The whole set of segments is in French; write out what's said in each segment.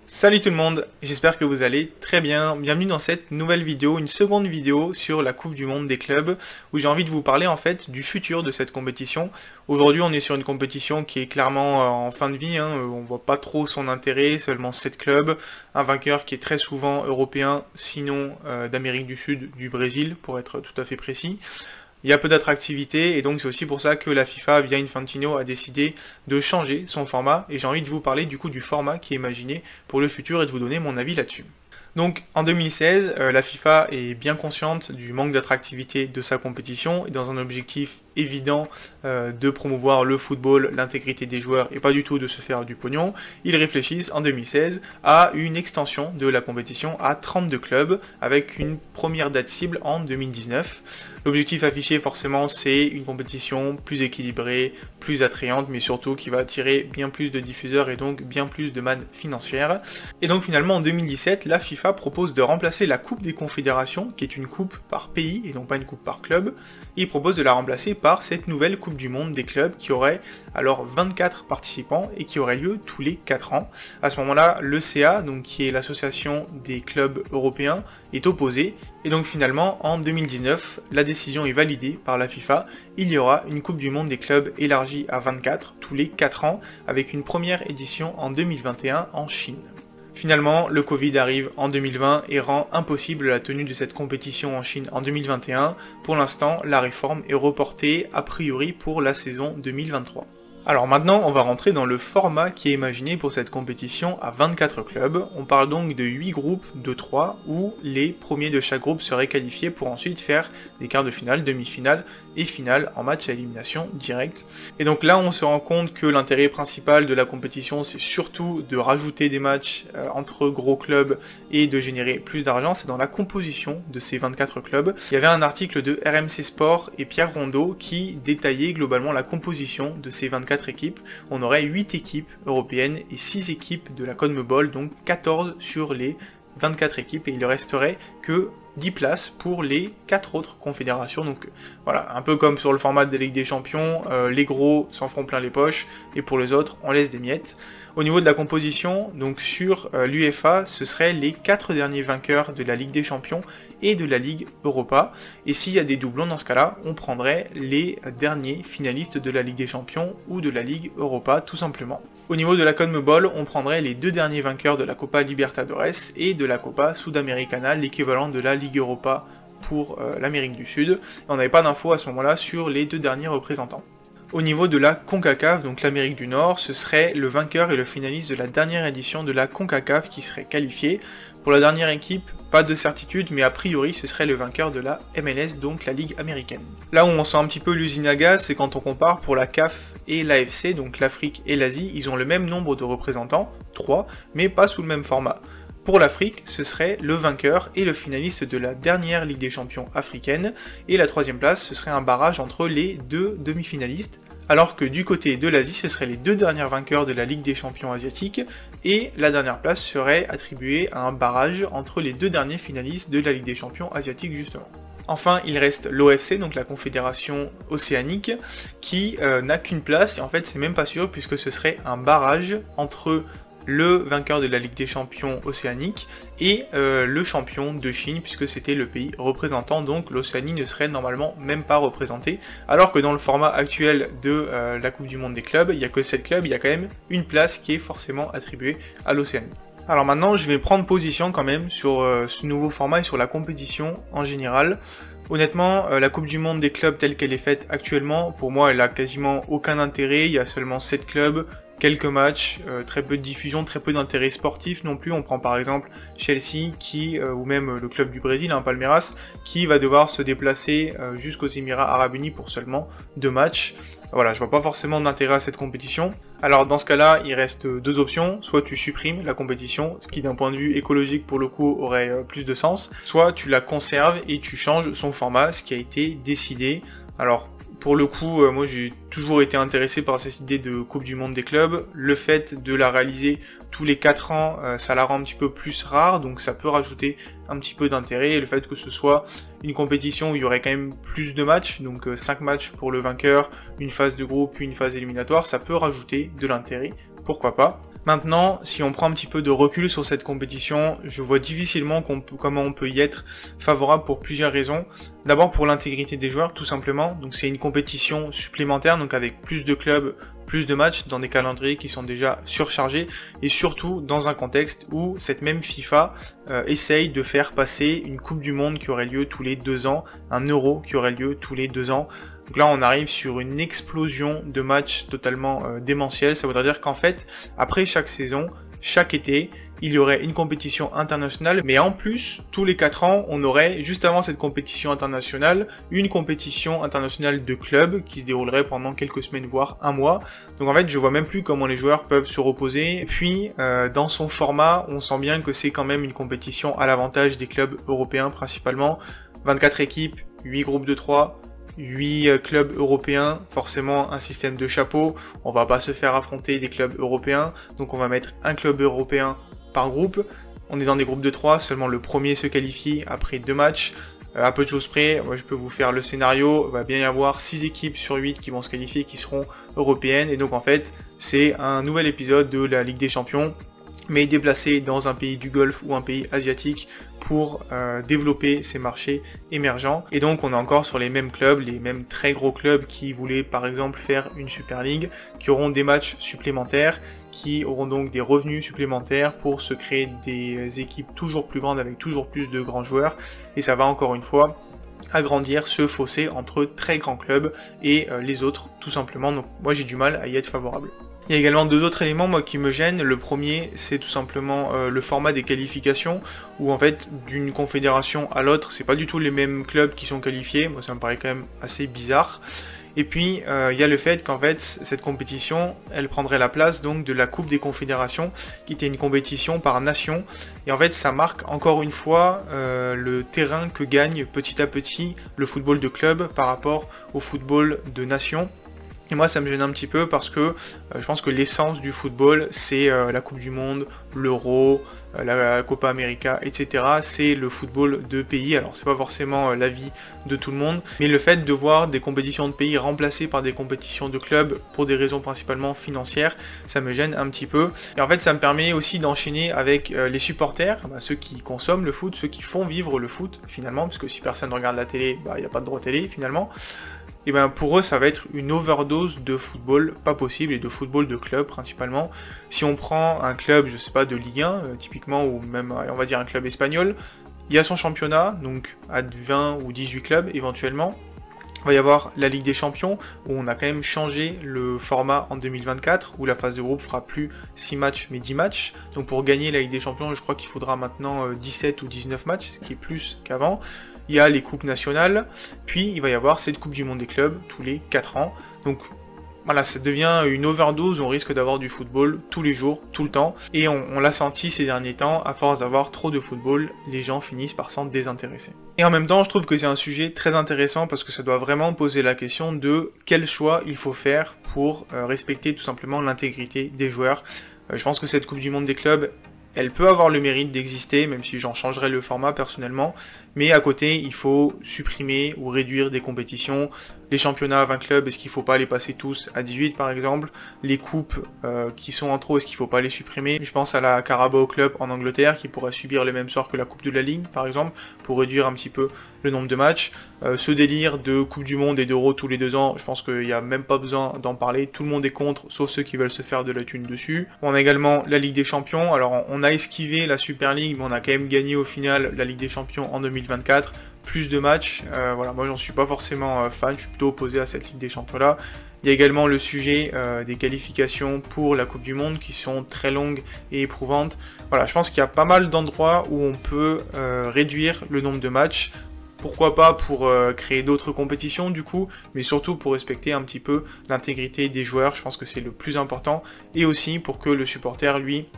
Salut tout le monde, j'espère que vous allez très bien. Bienvenue dans cette nouvelle vidéo, une seconde vidéo sur la Coupe du Monde des clubs, où j'ai envie de vous parler en fait du futur de cette compétition. Aujourd'hui on est sur une compétition qui est clairement en fin de vie, on voit pas trop son intérêt, seulement 7 clubs, un vainqueur qui est très souvent européen, sinon d'Amérique du Sud, du Brésil pour être tout à fait précis. Il y a peu d'attractivité et donc c'est aussi pour ça que la FIFA via Infantino a décidé de changer son format et j'ai envie de vous parler du coup du format qui est imaginé pour le futur et de vous donner mon avis là-dessus. Donc en 2016, la FIFA est bien consciente du manque d'attractivité de sa compétition et dans un objectif évident de promouvoir le football, l'intégrité des joueurs et pas du tout de se faire du pognon, ils réfléchissent en 2016 à une extension de la compétition à 32 clubs avec une première date cible en 2019. L'objectif affiché forcément c'est une compétition plus équilibrée, plus attrayante mais surtout qui va attirer bien plus de diffuseurs et donc bien plus de manne financière. Et donc finalement en 2017 la FIFA propose de remplacer la Coupe des Confédérations qui est une coupe par pays et non pas une coupe par club. Il propose de la remplacer par cette nouvelle Coupe du Monde des clubs qui aurait alors 24 participants et qui aurait lieu tous les 4 ans. À ce moment-là, l'ECA, donc qui est l'association des clubs européens, est opposée et donc finalement en 2019, la décision est validée par la FIFA. Il y aura une Coupe du Monde des clubs élargie à 24 tous les 4 ans avec une première édition en 2021 en Chine. Finalement, le Covid arrive en 2020 et rend impossible la tenue de cette compétition en Chine en 2021. Pour l'instant, la réforme est reportée a priori pour la saison 2023. Alors maintenant, on va rentrer dans le format qui est imaginé pour cette compétition à 24 clubs. On parle donc de 8 groupes de 3 où les premiers de chaque groupe seraient qualifiés pour ensuite faire des quarts de finale, demi-finale et finale en match à élimination directe. Et donc là, on se rend compte que l'intérêt principal de la compétition, c'est surtout de rajouter des matchs entre gros clubs et de générer plus d'argent. C'est dans la composition de ces 24 clubs. Il y avait un article de RMC Sport et Pierre Rondeau qui détaillait globalement la composition de ces 24 équipes. On aurait 8 équipes européennes et 6 équipes de la CONMEBOL, donc 14 sur les 24 équipes, et il ne resterait que 10 places pour les 4 autres confédérations. Donc voilà, un peu comme sur le format de la Ligue des Champions, les gros s'en feront plein les poches, et pour les autres, on laisse des miettes. Au niveau de la composition, donc sur l'UEFA, ce seraient les 4 derniers vainqueurs de la Ligue des Champions et de la Ligue Europa. Et s'il y a des doublons dans ce cas-là, on prendrait les derniers finalistes de la Ligue des Champions ou de la Ligue Europa, tout simplement. Au niveau de la CONMEBOL, on prendrait les 2 derniers vainqueurs de la Copa Libertadores et de la Copa Sudamericana, l'équivalent de la Ligue Europa pour l'Amérique du Sud. On n'avait pas d'infos à ce moment-là sur les 2 derniers représentants. Au niveau de la CONCACAF, donc l'Amérique du Nord, ce serait le vainqueur et le finaliste de la dernière édition de la CONCACAF qui serait qualifié. Pour la dernière équipe, pas de certitude, mais a priori ce serait le vainqueur de la MLS, donc la Ligue américaine. Là où on sent un petit peu l'usine à gaz, c'est quand on compare pour la CAF et l'AFC, donc l'Afrique et l'Asie, ils ont le même nombre de représentants, 3, mais pas sous le même format. Pour l'Afrique, ce serait le vainqueur et le finaliste de la dernière Ligue des Champions africaine, et la 3e place, ce serait un barrage entre les 2 demi-finalistes, alors que du côté de l'Asie, ce seraient les 2 derniers vainqueurs de la Ligue des Champions asiatique, et la dernière place serait attribuée à un barrage entre les 2 derniers finalistes de la Ligue des Champions asiatique justement. Enfin, il reste l'OFC, donc la Confédération Océanique, qui n'a qu'une place, et en fait c'est même pas sûr, puisque ce serait un barrage entre le vainqueur de la Ligue des Champions océanique et le champion de Chine, puisque c'était le pays représentant, donc l'Océanie ne serait normalement même pas représentée, alors que dans le format actuel de la Coupe du Monde des clubs, il n'y a que 7 clubs, il y a quand même une place qui est forcément attribuée à l'Océanie. Alors maintenant, je vais prendre position quand même sur ce nouveau format et sur la compétition en général. Honnêtement, la Coupe du Monde des clubs telle qu'elle est faite actuellement, pour moi elle a quasiment aucun intérêt, il y a seulement 7 clubs, quelques matchs, très peu de diffusion, très peu d'intérêt sportif non plus. On prend par exemple Chelsea ou même le club du Brésil, Palmeiras, qui va devoir se déplacer jusqu'aux Émirats Arabes Unis pour seulement 2 matchs. Voilà, je vois pas forcément d'intérêt à cette compétition. Alors dans ce cas-là, il reste 2 options, soit tu supprimes la compétition, ce qui d'un point de vue écologique pour le coup aurait plus de sens, soit tu la conserves et tu changes son format, ce qui a été décidé. Alors pour le coup, moi j'ai toujours été intéressé par cette idée de Coupe du Monde des clubs. Le fait de la réaliser tous les 4 ans, ça la rend un petit peu plus rare, donc ça peut rajouter un petit peu d'intérêt. Et le fait que ce soit une compétition où il y aurait quand même plus de matchs, donc 5 matchs pour le vainqueur, une phase de groupe, puis une phase éliminatoire, ça peut rajouter de l'intérêt, pourquoi pas. Maintenant, si on prend un petit peu de recul sur cette compétition, je vois difficilement comment on peut y être favorable pour plusieurs raisons. D'abord pour l'intégrité des joueurs, tout simplement. Donc c'est une compétition supplémentaire, donc avec plus de clubs, plus de matchs dans des calendriers qui sont déjà surchargés, et surtout dans un contexte où cette même FIFA essaye de faire passer une Coupe du Monde qui aurait lieu tous les 2 ans, un Euro qui aurait lieu tous les 2 ans. Donc là, on arrive sur une explosion de matchs totalement démentielle. Ça voudrait dire qu'en fait, après chaque saison, chaque été, il y aurait une compétition internationale, mais en plus, tous les 4 ans, on aurait, juste avant cette compétition internationale, une compétition internationale de clubs qui se déroulerait pendant quelques semaines, voire un mois. Donc en fait, je vois même plus comment les joueurs peuvent se reposer. Puis, dans son format, on sent bien que c'est quand même une compétition à l'avantage des clubs européens principalement. 24 équipes, 8 groupes de 3, 8 clubs européens, forcément un système de chapeau, on va pas se faire affronter des clubs européens, donc on va mettre un club européen par groupe. On est dans des groupes de 3, seulement le premier se qualifie après 2 matchs. À peu de choses près, moi je peux vous faire le scénario, il va bien y avoir 6 équipes sur 8 qui vont se qualifier, qui seront européennes, et donc en fait c'est un nouvel épisode de la Ligue des Champions, mais déplacé dans un pays du Golfe ou un pays asiatique pour développer ces marchés émergents. Et donc on est encore sur les mêmes clubs, les mêmes très gros clubs qui voulaient par exemple faire une Super League, qui auront des matchs supplémentaires, qui auront donc des revenus supplémentaires pour se créer des équipes toujours plus grandes avec toujours plus de grands joueurs, et ça va encore une fois agrandir ce fossé entre très grands clubs et les autres tout simplement. Donc moi j'ai du mal à y être favorable. Il y a également 2 autres éléments moi qui me gênent. Le premier, c'est tout simplement le format des qualifications, où en fait d'une confédération à l'autre, c'est pas du tout les mêmes clubs qui sont qualifiés. Moi ça me paraît quand même assez bizarre. Et puis il y a le fait qu'en fait cette compétition, elle prendrait la place donc de la Coupe des Confédérations, qui était une compétition par nation. Et en fait ça marque encore une fois le terrain que gagne petit à petit le football de club par rapport au football de nation. Et moi ça me gêne un petit peu parce que je pense que l'essence du football c'est la Coupe du Monde, l'Euro, la Copa América, etc. C'est le football de pays. Alors c'est pas forcément l'avis de tout le monde, mais le fait de voir des compétitions de pays remplacées par des compétitions de clubs pour des raisons principalement financières, ça me gêne un petit peu. Et en fait ça me permet aussi d'enchaîner avec les supporters, ceux qui consomment le foot, ceux qui font vivre le foot finalement, parce que si personne ne regarde la télé, il n'y a pas de droit télé finalement. Et ben pour eux ça va être une overdose de football pas possible, et de football de club principalement. Si on prend un club, je sais pas, de Ligue 1 typiquement, ou même on va dire un club espagnol, il y a son championnat, donc à 20 ou 18 clubs éventuellement. Il va y avoir la Ligue des Champions, où on a quand même changé le format en 2024, où la phase de groupe fera plus 6 matchs mais 10 matchs. Donc pour gagner la Ligue des Champions, je crois qu'il faudra maintenant 17 ou 19 matchs, ce qui est plus qu'avant. Il y a les coupes nationales, puis il va y avoir cette Coupe du Monde des clubs tous les 4 ans. Donc voilà, ça devient une overdose, on risque d'avoir du football tous les jours, tout le temps. Et on l'a senti ces derniers temps, à force d'avoir trop de football, les gens finissent par s'en désintéresser. Et en même temps, je trouve que c'est un sujet très intéressant parce que ça doit vraiment poser la question de quel choix il faut faire pour respecter tout simplement l'intégrité des joueurs. Je pense que cette Coupe du Monde des clubs, elle peut avoir le mérite d'exister, même si j'en changerais le format personnellement, mais à côté, il faut supprimer ou réduire des compétitions. Les championnats à 20 clubs, est-ce qu'il ne faut pas les passer tous à 18 par exemple? Les coupes qui sont en trop, est-ce qu'il ne faut pas les supprimer? Je pense à la Carabao Cup en Angleterre, qui pourrait subir le même sort que la Coupe de la Ligue, par exemple, pour réduire un petit peu le nombre de matchs. Ce délire de Coupe du Monde et d'Euro tous les 2 ans, je pense qu'il n'y a même pas besoin d'en parler. Tout le monde est contre, sauf ceux qui veulent se faire de la thune dessus. On a également la Ligue des Champions. Alors, on a esquivé la Super League, mais on a quand même gagné au final la Ligue des Champions en 2024. Plus de matchs, voilà, moi j'en suis pas forcément fan, je suis plutôt opposé à cette Ligue des Champions là. Il y a également le sujet des qualifications pour la Coupe du Monde qui sont très longues et éprouvantes. Voilà, je pense qu'il y a pas mal d'endroits où on peut réduire le nombre de matchs. Pourquoi pas pour créer d'autres compétitions du coup, mais surtout pour respecter un petit peu l'intégrité des joueurs, je pense que c'est le plus important, et aussi pour que le supporter, lui,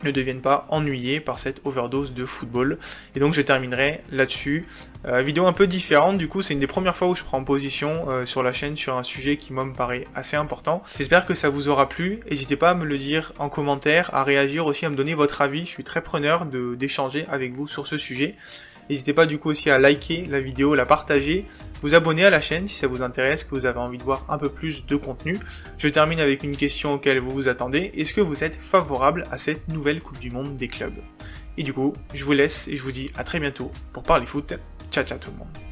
ne deviennent pas ennuyés par cette overdose de football. Et donc je terminerai là-dessus. Vidéo un peu différente, du coup c'est une des premières fois où je prends position sur la chaîne sur un sujet qui moi me paraît assez important. J'espère que ça vous aura plu, n'hésitez pas à me le dire en commentaire, à réagir aussi, à me donner votre avis, je suis très preneur d'échanger avec vous sur ce sujet. N'hésitez pas du coup aussi à liker la vidéo, la partager, vous abonner à la chaîne si ça vous intéresse, que vous avez envie de voir un peu plus de contenu. Je termine avec une question auquel vous vous attendez. Est-ce que vous êtes favorable à cette nouvelle Coupe du Monde des clubs? Et du coup, je vous laisse et je vous dis à très bientôt pour parler foot. Ciao ciao tout le monde.